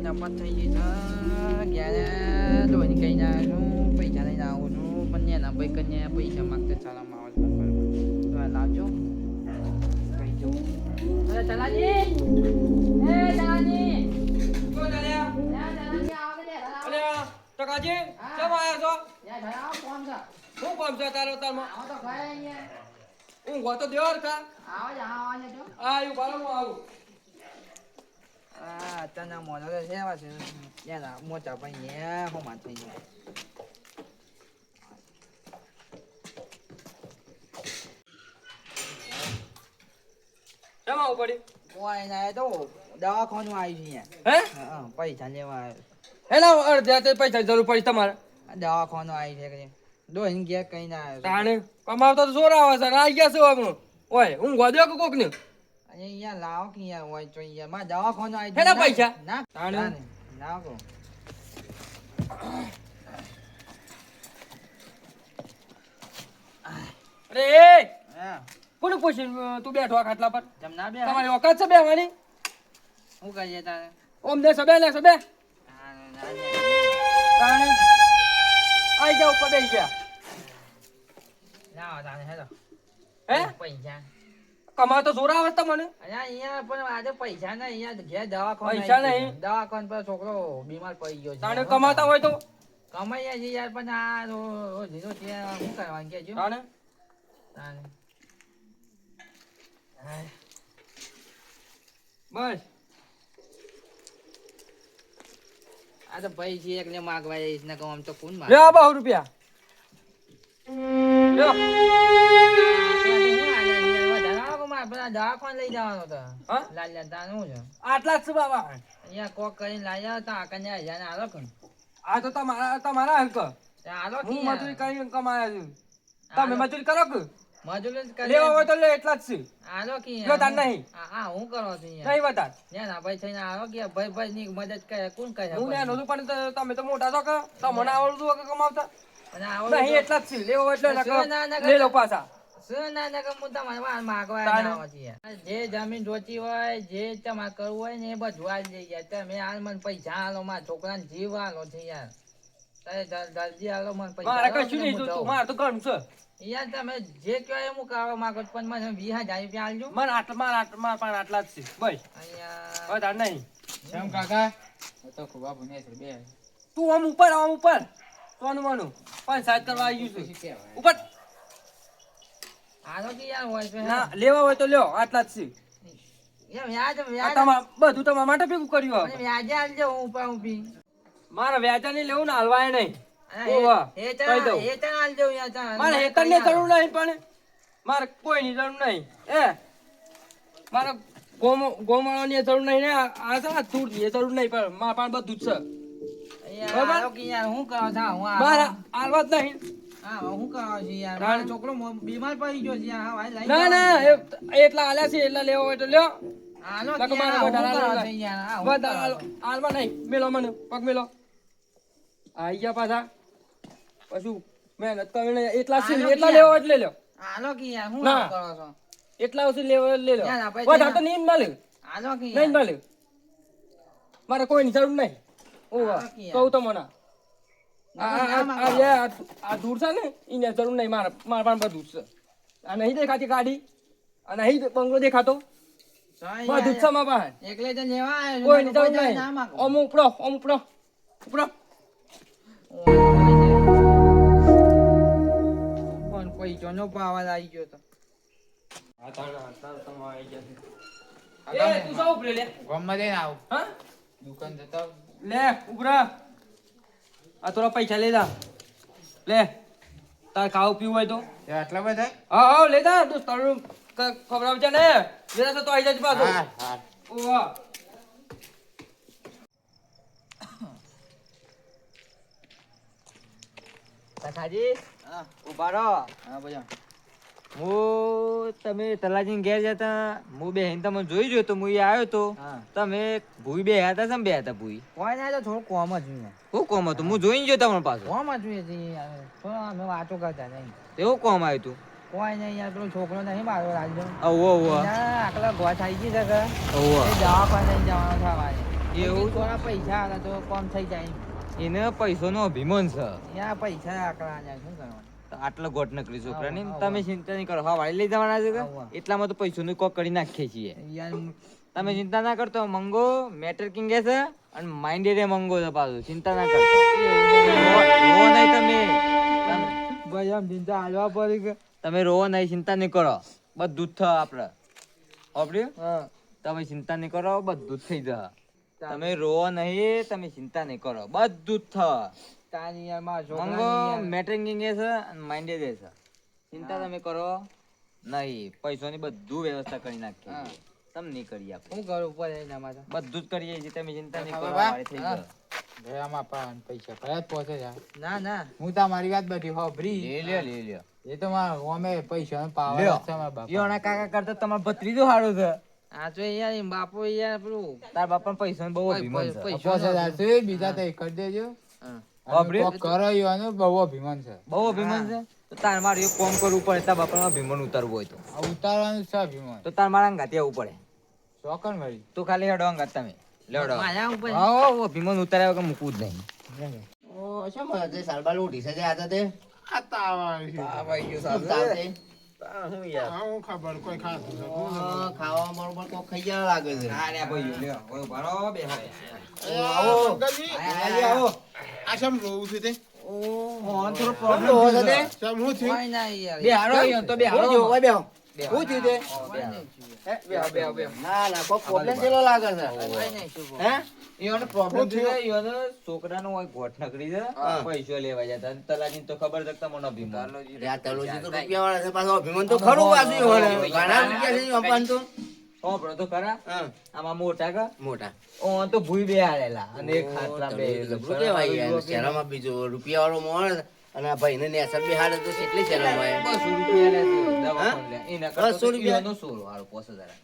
નફત થઈ ગઈ છે ઘેર ધોઈને કઈ ના છું પૈસા લઈને આવું છું પણ એના ભાઈ કન્યા પૈસા માગતા ચાલવામાં આવે છે તો લાવજો કઈ જવું અરે ચલાજી એ ચલાજી શું ચાલ્યા? અરે ટકાજી કેમ આયા છો? શું કામ છે તારો તારમાં? હું ગોતો દેવાર કા આ યુ બારો હું આવું. અત્યારના મોનો તો છે એવા છે એના મોટા ભાઈ એ હોમાં થઈ ગયા કેમ આવું પડી? કોઈ ના તો દવાખાનું આવી છે હે પૈસા લેવા આવ્યો એના અડધા તે પૈસા જરૂર પડી તમારે. દવાખાનું આવી છે કે દોહીને ઘેર કઈ ના આવ્યો તાણે કમાવતો તો જોર આવે છે આ ગયા છે આપણું ઓય હું ગોદ્યો કે કોક ને અને અહીંયા લાવો કે અહીંયા હોય તો અહીંયા માં દવાખાનું આવી હેના પૈસા? ના તાણે? લાવો અરે એ હા કોને પૂછી તું બેઠો આ ખાટલા પર? તમ ના બે તમારી ઓકાત છે બેવાની? હું કહીએ તારે ઓમ દે સબે લે સબે તાણે આઈ જાવ ઉપર બેસી ગયા. લાવો તારે હેલો હે પૈસા કમાવ તો જોર આવે છે તમને. અહીંયા પણ આજે પૈસા નહીં અહીંયા ઘેર દવાખાનું પૈસા આવી નહીં? ગયું. દવાખાનું પર છોકરો બીમાર પડી ગયો છે તાણે કમાતા હોય તો કમાઈએ છીએ યાર પણ આ રોજીનો છે શું કરવાનું કેજો તાણે તાને. બસ આ તો ભાઈ છે એકને માગવા જઈશ ને કહું આમ તો કોણ લે આ 100 રૂપિયા લ્યો. દવાખાને લઈ જવાનો હતો હા? લાલ્યા તાનું છે આટલા જ છે બાબા. અહીંયા કોક કરીને લાવ્યા હતા આકને હજાર આલો કે આ તો તમારા હક. આલો હું કે મજૂરી કરી કમાયા છું. તમે મજૂરી કરો કે મજૂરી જ લેવા હોય કરી તો લે એટલા જ છે. આલો કે લ્યો તાર નહીં. હા હું કરો છું નહીં વધાર. ના ભાઈ થઈને આવો કે ભાઈ ભાઈ ની મદદ કરે કોણ કરે હું ને નહોતું પણ તમે તો મોટા છો કે તમને આવડતું કે કમાવતા અને આવો નહીં એટલા જ છે. લેવા હોય એટલે ના, ના, લે લો પાછા. શું ના ના હું તમારે માગવા તાને. ના આવો છીએ. જે જમીન જોતી હોય જે તમારે કરવું હોય ને એ બધું આલી દઈ યાર તમે હાલ મને પૈસા હાલો મારા છોકરાને જીવ હાલો છે યાર તમે જલ્દી હાલો મને પૈસા મારે હાલો કશું ને નહીં હું જોતું. જાઉં. મારે તો ઘણું છે. યાર તમે જે કહો એ હું કરવા માંગો છો, પણ મને 20,000 રૂપિયા આલજો મારે આટલા પણ આટલા જ છે. બસ અહીંયા વધારે નહીં. શેમ કાકા તો ખૂબ ભણે છે બે તું આમ ઉપર સોનું માનું પંચાયત કરવા આવી ગયું છે ઉપર. હાલો કે યાર હોય છે ના લેવા હોય તો લ્યો આટલા જ છે. યાર વ્યાજ આ વ્યાજ બધું તમારા માટે ભેગું કર્યું મને હવે. વ્યાજે આલજો હું ઉપર ઊભી મારે વ્યાજા નહીં લેવું ને હાલવાય નહીં. ઓવા, કહી દઉં. મારે હેતરની જરૂર નહીં પણ મારે કોઈની જરૂર નહીં. મારે ગોમાળાની જરૂર નહીં ને આ છે ને ધૂળની જરૂર નહીં પણ મારા પાસે બધું જ છે. મારે હાલવા જ નહીં. છોકરો બીમાર પડી ગયો છે યાર, હવે લઈ ના ના એટલા હાલ્યા છે એટલા લેવા હોય તો લ્યો. હાલો કે નકર યાર, મારે હું વધારે કરવા હાલવા છે યાર, હા, હું વધારે કરવા છે. હાલવા નહીં. મેલો મને પગ મેલો. આઈ ગયા પાછા પછી મહેનત કરીને એટલા છે હાલો એટલા કે લેવા એટલે લ્યો. હાલો કે યાર, હું ના. આમ કરો છો? એટલા ઓછી લેવા લે લો. યાર, આપણે વધારે તો નહીં મળે. હાલો કે નહીં યાર. મળે. મારે કોઈની જરૂર નહીં. ઓવા, હા, યાર. કહું તો મને ના, આ દૂર છે ને એને જરૂર નહીં. મારા પાસે બધું જ છે. આ નહીં દેખાતી ગાડી આ નહીં બંગલો દેખાતો યાર, બધું જ છે મારા પાસે. એકલે તો લેવા આવ્યો છું, કોઈની જરૂર કોઈ નહીં. ના માગો. ઓમ ઉપડો ઉપડો. પણ કોઈ જોનો પાવર આવી ગયો તો એ તું સૌ ઉપરે લે. ગામમાં જઈને આવું હા દુકાન જતા લે ઉપરા. આ થોડા પૈસા લે જા. લે તાર ખાવું પીવું હોય તો આટલા બધા હા લેતા દોસ્ત તારું ખબર છે ને લેતા તો આવી જાય પાછો. હા ઓવા કાકાજી ઉભા રહો. હા બોલો. હું તમે તલાજી ઘેર જતા હું બેહીન તમને જોઈ જોયો તો હું આવ્યો તો તમે ભૂઈ બે હતા તમે બે હતા ભૂઈ કોઈ ના તો થોડું કોમ જ હું કોમ હતું હું જોઈને ગયો તમને પાછો કોમ જ અમે વાતો કરતા નહીં એવું કોમ આવ્યું તું કોઈ નહીં યાર પેલો છોકરો નહીં મારો રાજ્યો ઓવો ઓવો આકલા ગોઠ આવી ગઈ છે કે ઓવો દવાખાને લઈ જવાનો થવા એવું થોડા પૈસા હતા તો કોમ થઈ જાય. એને પૈસાનો અભિમાન છે. ત્યાં પૈસા આકડા જાય શું કરવાનું? તો આટલો ગોટ નકરી છોકરાની આવો, તમે ચિંતા નહીં કરો હા વાળી લઈ જવાના છે કે આવો. એટલામાં તો પૈસાનું કોક કરી નાખીએ છીએ યાર તમે ચિંતા ના કરતો મંગો મેટર કિંગ છે અને માઇન્ડેડ એ મંગો છે પાછું ચિંતા ના કરતો રોવો નહીં ભાઈ આમ ચિંતા હાલવા પડી કે તમે રોવો નહીં ચિંતા નહીં કરો બધું જ થ આપણે આપણે હા તમે ચિંતા નહીં કરો બધું જ થઈ જશે તમે રોવો નહીં તમે ચિંતા નહીં કરો બધું જ થ તાની યાર મારા મંગો છોકરાની મેટર કિંગ એ છે અને માઇન્ડેડ એ છે ચિંતા તમે કરો નહીં પૈસાની બધું વ્યવસ્થા કરી નાખીએ હા. છીએ. તમે નહીં કરી આપો હું ઘર ઉપર જઈને મારા બધું જ કરીએ છીએ તમે ચિંતા નહીં કરો બાબા. વાળી થઈ હા. જશે. આમાં પણ પૈસા કયા જ પહોંચે છે ના ના હું તમારી વાત બધી હોભરી લે લ્યો એ તો મારા અમે પૈસા પાવર લ્યો. છે મારા બાપા યોના કાકા કરતા તમારો ભત્રીજો સારો છે આ તો યાર એમ બાપો યાર પેલું તાર બાપાને પૈસાનો બહુ અભિમાન છે પૈસા. 50,000 છે બીજા તો એક કરી દેજો હા. અને હોભરી? કોક કરો એવાનું બહુ અભિમાન છે બહુ અભિમાન છે તો તાર મારે એક કામ કરવું પડે તાર બાપાનો અભિમાન ઉતારવું હોય તો આ ઉતારવાનું છે અભિમાન તો તાર મારા અંગાથી આવવું પડે ચોકન વળી તો ખાલી હેડો અંગાત તમે લેવડો માયા ઉપર હા અભિમાન ઉતાર્યા વગર મૂકવું જ નહીં અરે ભાઈ લ્યો ઓય ભરો બે હવે આવો ઓન થોડો પ્રોબ્લેમ છે કોઈ ના યાર બે હારો યો તો બે હારો શું થયું તે? બે ના ના કોઈ પ્રોબ્લેમ ચેલો લાગે છે કોઈ નહીં શું બોલ. હે ઈયોને પ્રોબ્લેમ છે ઈયોને છોકરાનો હોય ગોઠ નકરી છે હા. પૈસો લેવા જતા અને તલાજીને તો ખબર છે કે તમને અભિમાન આ તલોજી તો રૂપિયા વાળા છે પાછો અભિમાન તો ખરું પાછું ઈવોને. ઘણા રૂપિયા છે અપાન તો હોભળો તો ખરા હા આમાં મોટા કા મોટા ઓન તો ભૂઈ બે આલેલા અને એક ખાટલા બે જબરું કહેવાય યાર. શહેરમાં બીજો રૂપિયા વાળો માણસ અને આ ભાઈને નેસર બિહાડે તો કેટલી શરમ હોય. 200 રૂપિયા લે છે દવાખાને લે એના કરતા 200 રૂપિયા? ઈયોનો સોરો હારો 5000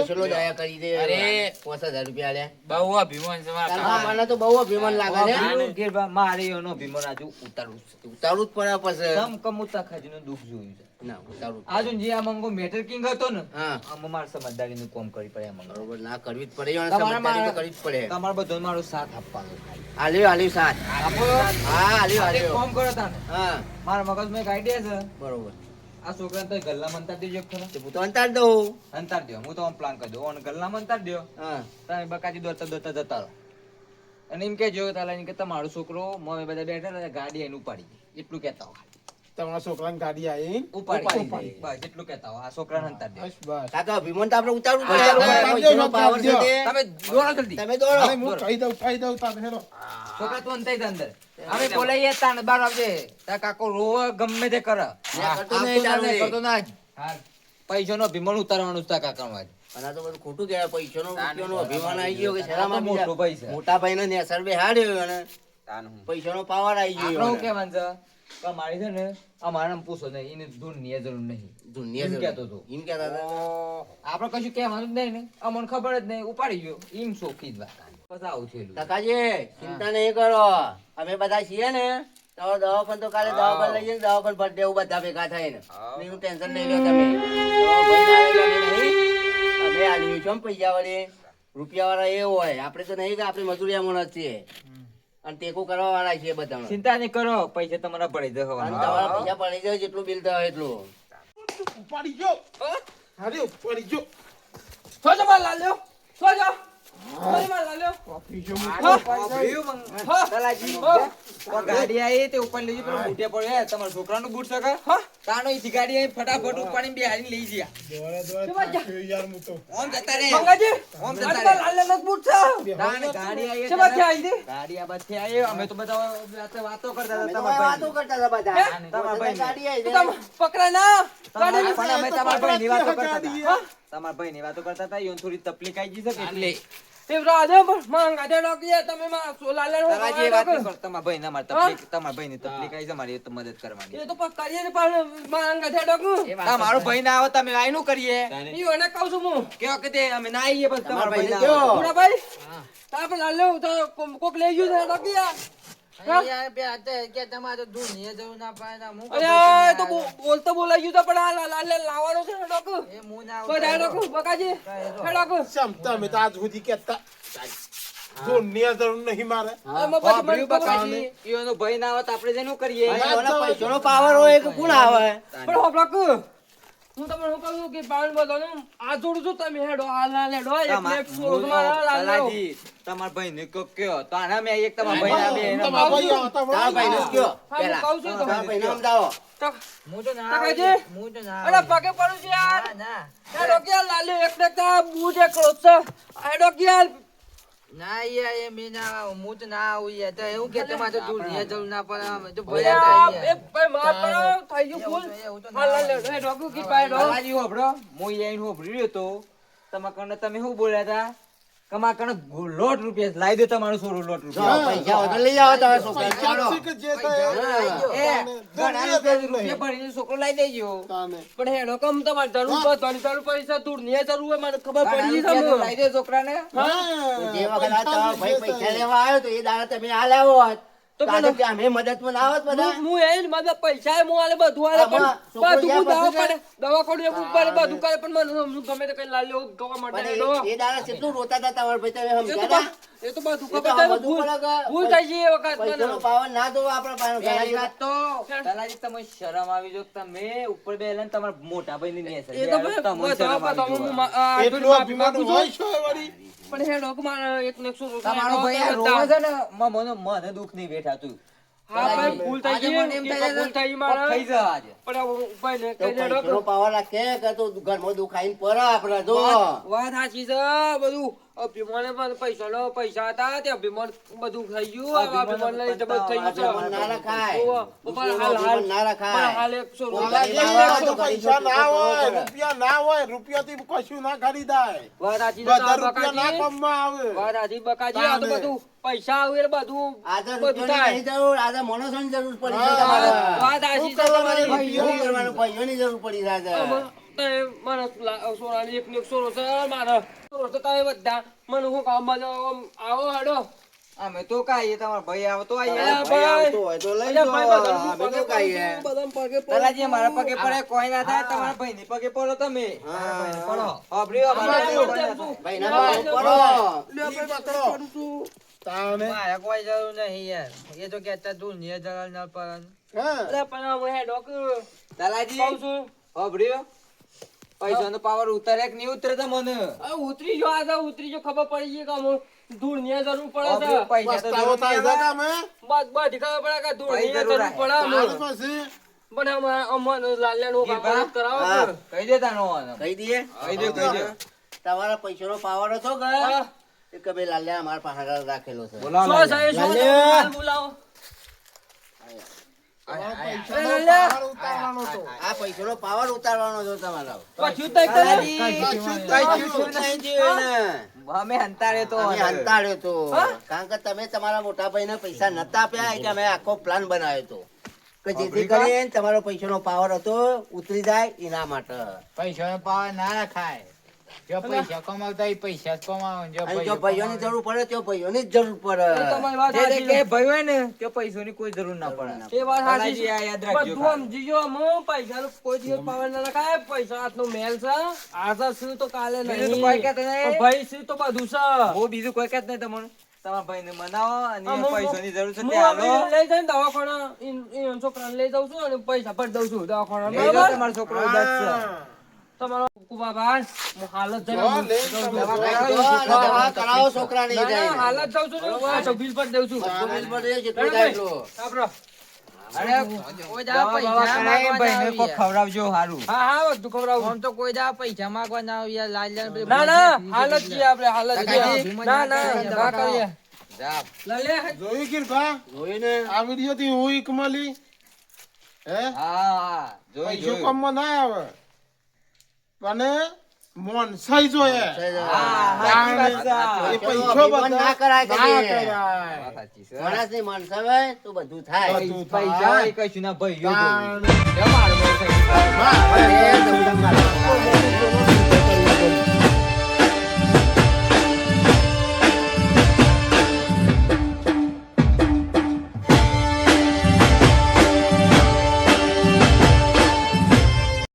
ચલો દયા કરી દે અરે. 5000 રૂપિયા લે બહુ અભિમાન છે મારા તારા બાપાને તો બહુ અભિમાન લાગે છે આનું કે બા મારે ઈયોનો અભિમાન આજુ ઉતારવું છે ઉતારવું જ પડે પછી તમ કમુતા ખાજીનું દુઃખ જોયું છે ના ઉતારવું જ. આજુ જે આ મંગો મેટર કિંગ હતો ને હા આમાં મારે સમજદારીનું કામ કરી પડે આ મંગો બરોબર ના કરવી જ પડે અને તમારા સમજદારી તો માં- કરવી જ પડે તમારે બધો મારો સાથ આપવાનો હાલ્યો હાલ્યો સાથ આપો હા હાલ્યો એક હાલ્યો કામ કરો તાને હા મારા મગજમાં એક આઈડિયા છે બરોબર આ છોકરાને તો ગલ્લા મંતાર દેજો ખરો તો હું તો અંતાર દઉં અંતાર દો હું તો આમ પ્લાન કરી દઉં અને ગલ્લા મંતાર દો હા તમે બકાજી દોડતા દોડતા જતા રહો અને એમ કે જો તાલા કે તમારો છોકરો મોમે બધા બેઠા હતા ગાડી એને ઉપાડી ગઈ. એટલું કહેતા હો તમારા છોકરાની ગાડી આવી ઉપાડી ગઈ. બસ એટલું કહેતા હો આ છોકરાને અંતાર દો બસ બસ કાકા અભિમાન તો આપણે ઉતારવું હા, પડે હા, આપણે પૈસાનો પાવર છે તે. તમે દોડો જલ્દી તમે દોડો કહી દઉં તમે હેલો છોકરા તું અંતાઈ જા અંદર અમે બોલાઈએ તાને બાર આવજે તાર કાકો રોવે ગમે તે કરે ના કરતો નહીં, આવતો ના, તારું કરતો ના જ. પૈસાનો અભિમાન ઉતારવાનું છે તાર કાકાનું આજ. અને આ તો બધું ખોટું કહેવાય પૈસાનો રૂપિયાનો અભિમાન આવી ગયો કે આ શેરામાં તો મોટો ભાઈ છે. મોટા ભાઈને નેસર બેહાડ્યો અને પૈસાનો પાવર આવી આપણે ગયો શું કહેવાનું છે કે મારી છે ને અમારે આમ પૂછો નહીં એને ધૂનની જરૂર નહીં દુનિયા એમ કહેતો હતો. એમ કહેતા હતા આપણે કશું કહેવાનું જ નહીં ને અમને ખબર જ નહીં ઉપાડી ગયો એમ શોખી જ વાત બસ આવું છે એલું. કાકાજી ચિંતા નહીં કરો અમે બધા છીએ ને તો દવાખાન તો કાલે દવાખાન લઈ જઈને દવાખાન પર દેવું બધા ભેગા થઈને એનું ટેન્શન નહીં લો તમે તો ભાઈને આવેલા અમે નહીં. અમે આ લીધું છે ને પૈસા વાળી રૂપિયા વાળા એ હોય આપણે તો નહીં કે આપણે મજૂરિયા માણસ છીએ અને ટેકો કરવા વાળા છીએ બધા ચિંતા નહીં કરો પૈસા તમારા પડી જશે અને હવારમાં. તમારા પૈસા પડી જાય જેટલું બિલ થાય એટલું ઉપાડી ગયો અરે ઉપાડી ગયો સોજો માર લાલ્યો સોજો સોજો માર લાલ્યો દલાજી, ઓ ગાડી આઈ તે ઉપર લઈ જઈ પેલો બૂટે પડ્યો તમારા છોકરાનું બૂટ છે કે તાનો ઈથી ગાડી આઈ ફટાફટ ઉપાડીને બેહાડીને લઈ ગયા યાર હું તો ઓમ જતા રે મંગાજી ઓમ આ જતા તો રે લાલ્યો નો બૂટ છે તાને ગાડી આઈ છે બાકી આવી દે ગાડી આ બાજુથી આઈ અમે તો બધા વાતો કરતા અમે હતા તો વાતો કરતા હતા બધા તમારા ભાઈ ગાડી આવી તું જાય. તમ પકડાય ના પણ અમે તમારા ભાઈની વાતો કરતા ગાડી હતા તમારા ભાઈની વાતો કરતા હતા ઈયોને થોડી તકલીફ આવી ગઈ છે કે એટલે તે રાધે પર માંગા દે ડોકીએ તમે માં લાલ્યો તમારા જે વાત નહીં કરો, તમારા ભાઈને અમારે તકલીફ તમારા ભાઈની તકલીફ આવી છે મારી એ તો મદદ કરવાની એ તો પર કરીએ ને પણ માંગા દે ડોકું તમારો ભાઈ ના આવે તમે આઈ નું કરીએ ઈ એને કહું છું હું કેવો કે તે અમે ના આવીએ બસ તમારો તમારા ભાઈ ના ભાઈને આવે. કયો? પૂરા ભાઈ તાપ લાલ્યો તો કોક લઈ ગયું છે ડોકીયા અરે તો બોલતો બોલાઈ ગયું તો પણ આ લાલે લાવવાનો છે ડોકુ બધા ડોકુ બકાજી હે ડોકુ ક્ષમતા મેં તો આજ સુધી કહેતા દુનિયા જરૂર નહીં મારે વાપર્યું બકાજી. ઈયોનો ભય ના આવે તો આપણે જેનું કરીએ ઓલા પૈસાનો પાવર હોય કે કોણ આવે પણ હો ડોકુ હું તમને શું કહું કે પાવન બધાનું આ જોડું છું તમે હેડો આ લાલ હેડો એક સોળો તમારા લાલ લેવો. તલાજી, તમારા ભાઈને કયો તો આના મેં એક તમારા ભાઈના બે એના તમારા ભાઈ આવતા તારા ભાઈને જ કયો હા, હું પહેલા. કહું છું તો. તારા ભાઈને સમજાવો. તકાજી અરે પગે પડું છે યાર હેડો કે લાલે એક દેખતા બૂટ એક ક્લોઝ છે હેડો કે યાર એ ભાઈ માર પર થઈ ગયું ફૂલ હા લાલે હેડો કે પાય હેડો તલાજી હોભળો, હું ઈ આઈને હોભળ્યો તો તમારા કને તમે શું બોલ્યા હતા કમા કને લોટ રૂપિયા લાવી દો તમારો સોળો લોટ જો રૂપિયા પૈસા હોય તો લઈ આવો તમારા છોકરાને ચાલો. પૈસા કે જે થાય એ ઘણા રૂપિયા ભરીને છોકરો લાવી દેજો તાને. પણ હેડો કમ તમારે જરૂર પર ધન પૈસા તું ને જરૂર હોય મને ખબર ઘણા પડી રૂપિયા તો તમને લાવી દે છોકરાને હા, જે વખત આ પૈસા તમારો ભાઈ છે. પૈસા લેવા આવ્યો તો એ દાડા તમે આ લાવો હોત તો તો આજે કે અમે મદદમાં ના આવત બધા. હું એ મારા પૈસા હું આલે બધું આલે પણ આમાં છોકરો બધું જ્યાં દવા પડે દવાખાનું એવું પડે બધું કરે પણ મને ગમે તે કઈ લાલ્યો ગવા માટે પણ હેડો. એ દાડા કેટલું રોતા હતા તમારા ભાઈ તમે એ તો સમજ્યા ના? એ તો બધું એ તો ખબર છે બધું ભૂલ પડે કે ભૂલ થઈ ગઈ એ વખત પૈસાનો મને. પાવર ના દો આપણા પાસે. પહેલી વાત તો તલાજી તમે શરમ આવી જો તમે ઉપર બેલા ને તમારા મોટા ભાઈની નેસર એ તો ભાઈ તમને શરમ બધા આવી હું જોવા. આ એટલું માફી અભિમાન માંગુ હોય છું. છે વળી. પણ હેડો કે મારે એક ને એકસો રૂપિયા તમારો ભાઈ આ હતા. રોવે છે ને મને દુઃખ નહીં બેઠાતું હા ભાઈ ભૂલ થઈ આજે ગઈ મને એમ કે થાય ભૂલ થઈ ગઈ છે, મારે થઈ જા આજે પણ આ ભાઈ ને તો કઈ હેડો કે પૈસાનો પાવર રાખે કે તો ઘરમાં દુખાઈને પડે આપણે જો વાત સાચી છે બધું અભિમાને પણ પૈસા હતા તે અભિમાન બધું થઈ ગયું હવે અભિમાન લઈ તો બધું થઈ ગયું અભિમાન ના છે. રખાય. ઓવા, પણ હાલ અભિમાન ના રખાય. પણ હાલ 100 ઓલા રૂપિયા જે તો પૈસા ના હોય રૂપિયા ના હોય રૂપિયાથી કશું ના ખરીદાય વાત સાચી છે બધા તારા રૂપિયા ના બકાજી. કામમાં આવે વાત સાચી બકાજી આ તો તાને. બધું પૈસા આવે એટલે બધું આજે બધું રૂપિયાની થાય નહીં જરૂર, આજે માણસોની જરૂર પડી છે હા. તમારે. વાત સાચી છે શું કરવાનું? તમારી. શું કરવાનું? પૈસાની જરૂર પડી છે આજે. મને સોનાની એક ને એક સોનો છે મારે સોનો તો તમે બધા મને હું કામ આવો હેડો અમે તો કાઈએ તમારા ભાઈ આવો તો આઈએ અરે ભાઈ આવતો હોય તો લઈ અરે જાઓ. ભાઈ બધાનું અમે પગે તો કાંઈ હે. બધાનું પગે પડું. તલાજી મારા પગે પડે કોઈ ના થાય તમારા ભાઈની પગે પડો તમે હા. પડો અભર્યો અમારા અમારે કોઈ ના પડે થાય. ભાઈ ના પાડો, પડો. ઈ પકડો. તાને. કોઈ જરૂર નહીં યાર એ તો કેતા દુનિયા જલાલ ના પર હા. અરે પણ હું હેડો કે તલાજી કહું છું અભર્યો પૈસાનો પાવર ઉતરે કે નહીં ઉતરે તો મને હવે ઉતરી જો આ તો ઉતરી જો ખબર પડી ગઈ કે આમ ધૂળ ની જરૂર પડે છે અભર્યો પૈસા તો પસ્તાવો જરૂર નહીં થાય છે આવે. કામે? બધી ખબર પડે કે ધૂળ ની પૈસા જરૂર જરૂર પડે તારે આમ. પછી પણ અમારે લાલ્યા નું ઈ કામ બા. કરાવો હા. કે? કહી દે તાનો આનો. કહી દઈએ કહી દે કહી દે તમારા પૈસાનો પાવર હતો કે હા. એ કે ભાઈ લાલ્યા અમારા પાસે રાખેલો છે. બોલાવો સો લાલ્યા. સાહેબ, સો લાલ્યા. હાલ બોલાવો પૈસાનો પાવર ઉતારવાનો હતો. આ પૈસાનો પાવર ઉતારવાનો છે તમારો. પછી તઈ કરે. તલાજી, કશું કશું નહીં થયું એને. અમે હંતાડ્યો તો અમે હંતાડ્યો તો. હા? કારણ કે તમે તમારા મોટા ભાઈને પૈસા નતા આપ્યા એટલે અમે આખો પ્લાન બનાવ્યો તો કે જેથી કરીને તમારો પૈસાનો પાવર હતો ઉતરી જાય એના માટે. પૈસાનો પાવર ના રખાય જો પૈસા કમાવતા હોય પૈસા જ કમાવો જો અને જો પૈસા ભાઈઓની જરૂર પડે તો ભાઈઓની જ જરૂર પડે. તમારી વાત જે સાચી કે છે. ભાઈ હોય ને તે પૈસાની કોઈ જરૂર ના પડે એ વાત સાચી તલાજી છે. આ યાદ રાખજો બધું સમજી જો હું પૈસાનો કોઈ દિવસ પાવર ના રખાય. પૈસા હાથનો મેલ છે. આજે શું તો કાલે બીજું તો નહીં. કોઈ કહેતું નહીં. પણ ભાઈ શું તો બધું છે. હું બીજું કોઈ કહેત નહીં તમને તમારા ભાઈને મનાવો અને હા, હું- પૈસાની જરૂર છે હું તે હાલો આપણે લઈ જઈને દવાખાના ઈ છોકરાને લઈ જાઉં છું અને પૈસા ભરી દઉં છું દવાખાના. લઈ જાઓ, બરાબર? તમારો છોકરો ઉદાસ છે હા. તમારો કુબાબા, હું હાલ જ જઈને જો, હું લઈ જાઉં છું. દવા જો, અને દવા કરાવો છોકરાની ના, ના, જઈને. હાલ જ જાઉં છું ને હું આ બિલ પર દઉં છું. પોલીસ પર જઈએ જેટલું થાય એટલું. આપણો. અરે કોઈ દા દવા પૈસા બવા કરાય, માંગવા ભાઈને ના કોક આવી ખવડાવજો હારું હા હા બધું ખવડાવું. આમ તો કોઈ દા પૈસા માંગવા ના આવી યાર લાલ લાલ ના ના હાલ જ જઈએ આપણે હાલ જ કાકાજી, જઈએ. ના ના દવા કરીએ. જા. લાલે, જોયું કિરપા? જોયું ને? આ વિડીયો થી હું ઈક મળી હે હા જોઈ પૈસો જોયું કામમાં ના આવે અને મોનસાઈ જોઈએ હા સાચી વાત એ છે. પૈસો અભિમાન ના કરાય ના કદી. કરાય. વાત સાચી છે. માણસની માણસ હોય તો બધું થાય. બધું પૈસા હોય કશું ના ભાઈઓ તાણ. જોવું. જમાડો ભાઈ. હા. અરે, દમદમ મારો.